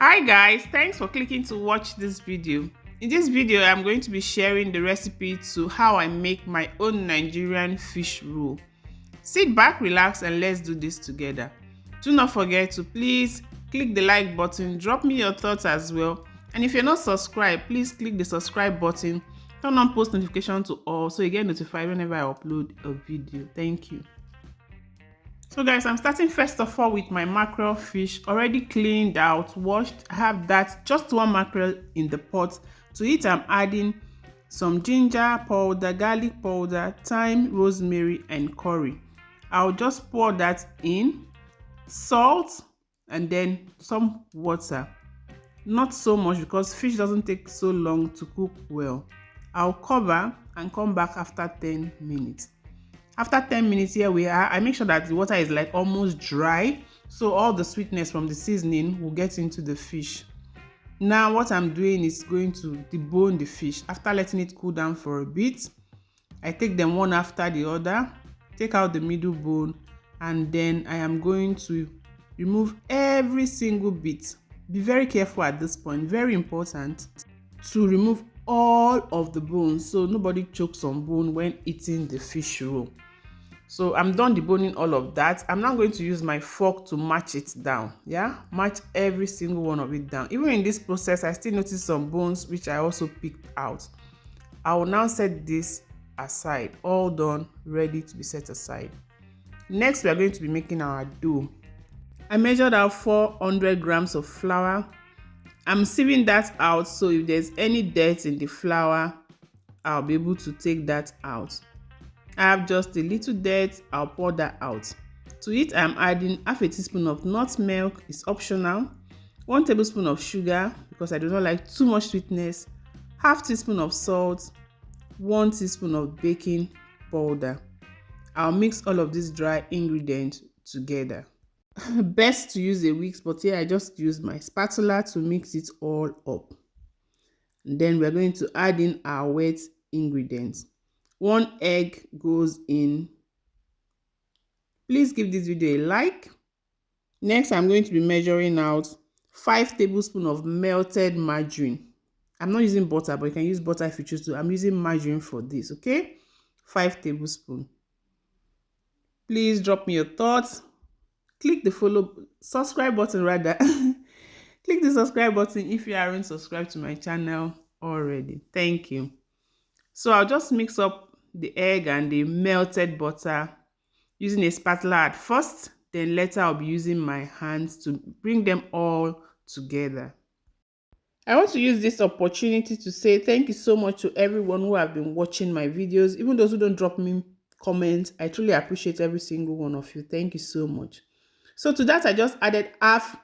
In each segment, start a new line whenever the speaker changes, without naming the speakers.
Hi guys, thanks for clicking to watch this video. In this video, I'm going to be sharing the recipe to how I make my own Nigerian fish roll. Sit back, relax, and let's do this together. Do not forget to please click the like button, drop me your thoughts as well. And if you're not subscribed, please click the subscribe button, turn on post notification to all so you get notified whenever I upload a video. Thank you. So guys, I'm starting first of all with my mackerel fish, already cleaned out, washed. I have that, just one mackerel in the pot. To it, I'm adding some ginger powder, garlic powder, thyme, rosemary, and curry. I'll just pour that in, salt, and then some water. Not so much because fish doesn't take so long to cook well. I'll cover and come back after 10 minutes. After 10 minutes, here we are. I make sure that the water is like almost dry, so all the sweetness from the seasoning will get into the fish. Now what I'm doing is going to debone the fish. After letting it cool down for a bit, I take them one after the other, take out the middle bone, and then I am going to remove every single bit. Be very careful at this point, very important to remove all of the bones so nobody chokes on bone when eating the fish roll. So I'm done deboning all of that. I'm now going to use my fork to match it down. Match every single one of it down. Even in this process, I still notice some bones which I also picked out. I will now set this aside. All done, ready to be set aside. Next, we are going to be making our dough. I measured out 400 grams of flour. I'm sieving that out, so if there's any dirt in the flour, I'll be able to take that out. I have just a little dirt, I'll pour that out. To it, I'm adding half a teaspoon of nut milk, it's optional, 1 tablespoon of sugar because I do not like too much sweetness, half teaspoon of salt, 1 teaspoon of baking powder. I'll mix all of these dry ingredients together. Best to use a whisk, but here I just use my spatula to mix it all up. And then we're going to add in our wet ingredients. 1 egg goes in. Please give this video a like. Next, I'm going to be measuring out 5 tablespoons of melted margarine. I'm not using butter, but you can use butter if you choose to. I'm using margarine for this, okay? 5 tablespoons. Please drop me your thoughts. Click the subscribe button rather. Click the subscribe button if you aren't subscribed to my channel already. Thank you. So I'll just mix up the egg and the melted butter using a spatula at first, then later I'll be using my hands to bring them all together. I want to use this opportunity to say thank you so much to everyone who have been watching my videos. Even those who don't drop me comments, I truly appreciate every single one of you. Thank you so much. So to that, I just added half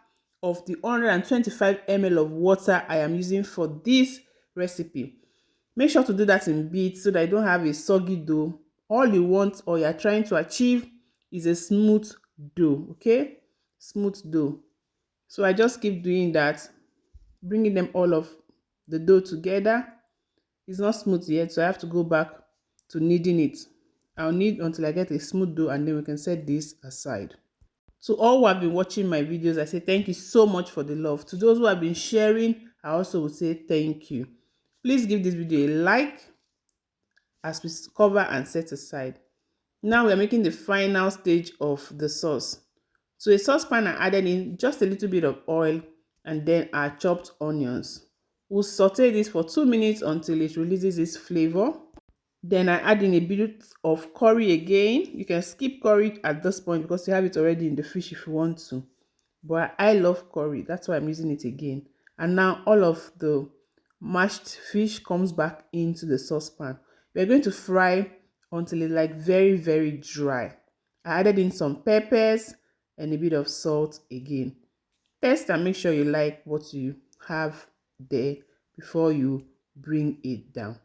of the 125 ml of water I am using for this recipe. Make sure to do that in bits so that you don't have a soggy dough. All you want or you're trying to achieve is a smooth dough, okay? Smooth dough. So I just keep doing that, bringing them all of the dough together. It's not smooth yet, so I have to go back to kneading it. I'll knead until I get a smooth dough and then we can set this aside. To all who have been watching my videos, I say thank you so much for the love. To those who have been sharing, I also will say thank you. Please give this video a like as we cover and set aside. Now we are making the final stage of the sauce. To a saucepan, I added in just a little bit of oil and then our chopped onions. We'll saute this for 2 minutes until it releases its flavor. Then I add in a bit of curry again. You can skip curry at this point because you have it already in the fish if you want to. But I love curry, that's why I'm using it again. And now all of the mashed fish comes back into the saucepan. We're going to fry until it's like very, very dry. I added in some peppers and a bit of salt again. Taste and make sure you like what you have there before you bring it down.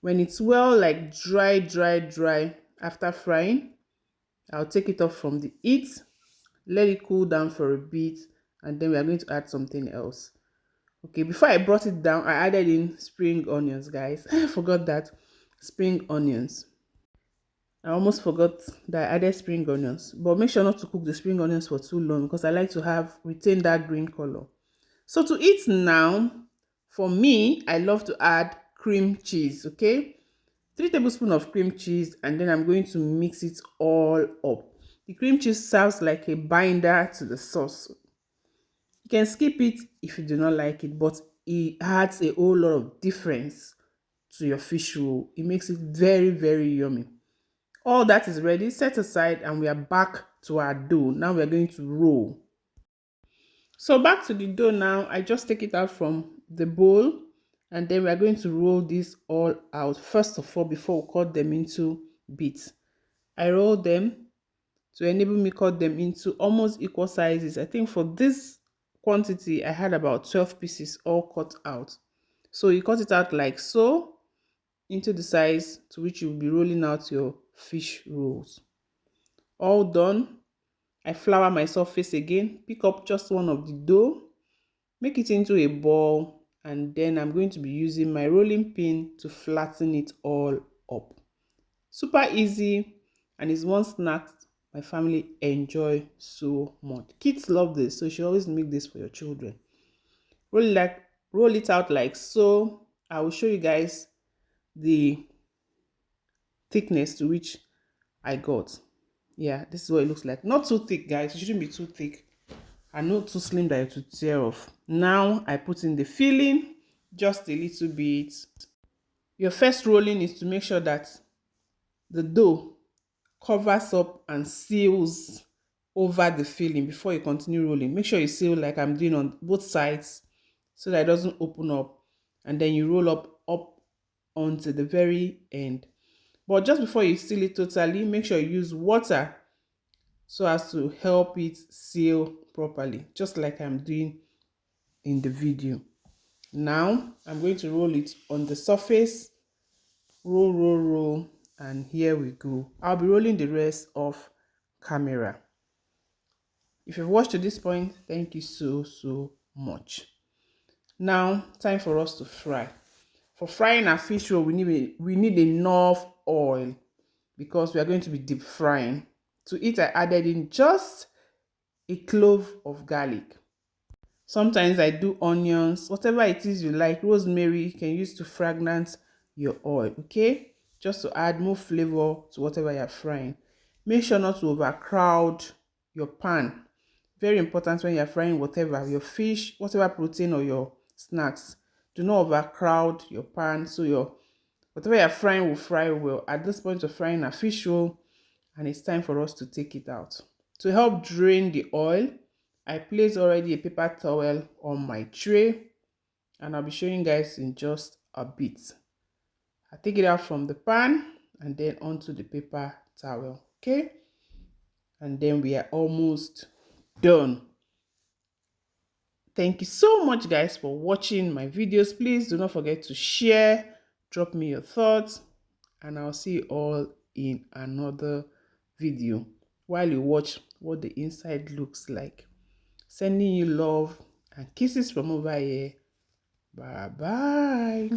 When it's well like dry after frying, I'll take it off from the heat, let it cool down for a bit, and then we are going to add something else. Okay, before I brought it down, I added in spring onions, guys. I forgot that. Spring onions. I almost forgot that I added spring onions. But make sure not to cook the spring onions for too long because I like to retain that green color. So to eat now, for me, I love to add cream cheese, okay? 3 tablespoons of cream cheese, and then I'm going to mix it all up. The cream cheese serves like a binder to the sauce. You can skip it if you do not like it, but it adds a whole lot of difference to your fish roll. It makes it very, very yummy. All that is ready, set aside, and we are back to our dough. Now we are going to roll. So back to the dough now. I just take it out from the bowl, and then we are going to roll this all out. First of all, before we cut them into bits, I roll them to enable me cut them into almost equal sizes. I think for this quantity, I had about 12 pieces all cut out. So you cut it out like so into the size to which you will be rolling out your fish rolls. All done. I flour my surface again, pick up just one of the dough, make it into a ball, and then I'm going to be using my rolling pin to flatten it all up. Super easy, and it's one snack my family enjoy so much. Kids love this, so you should always make this for your children. Roll it out like so. I will show you guys the thickness to which I got. Yeah, this is what it looks like. Not too thick, guys. It shouldn't be too thick and not too slim that it will tear off. Now I put in the filling just a little bit. Your first rolling is to make sure that the dough covers up and seals over the filling before you continue rolling. Make sure you seal like I'm doing on both sides so that it doesn't open up, and then you roll up onto the very end. But just before you seal it totally, make sure you use water so as to help it seal properly, just like I'm doing in the video. Now I'm going to roll it on the surface. Roll, roll, roll, and here we go. I'll be rolling the rest off camera. If you've watched to this point, thank you so much. Now, time for us to fry. For frying our fish roll, we need enough oil because we are going to be deep frying. To it, I added in just a clove of garlic. Sometimes I do onions, whatever it is you like. Rosemary you can use to fragrance your oil, okay? Just to add more flavor to whatever you're frying. Make sure not to overcrowd your pan. Very important when you're frying whatever, your fish, whatever protein or your snacks. Do not overcrowd your pan so your whatever you're frying will fry well. At this point of frying a fish roll, and it's time for us to take it out. To help drain the oil, I placed already a paper towel on my tray, and I'll be showing you guys in just a bit. I take it out from the pan and then onto the paper towel, okay? And then we are almost done. Thank you so much, guys, for watching my videos. Please do not forget to share, drop me your thoughts, and I'll see you all in another video while you watch what the inside looks like. Sending you love and kisses from over here. Bye bye.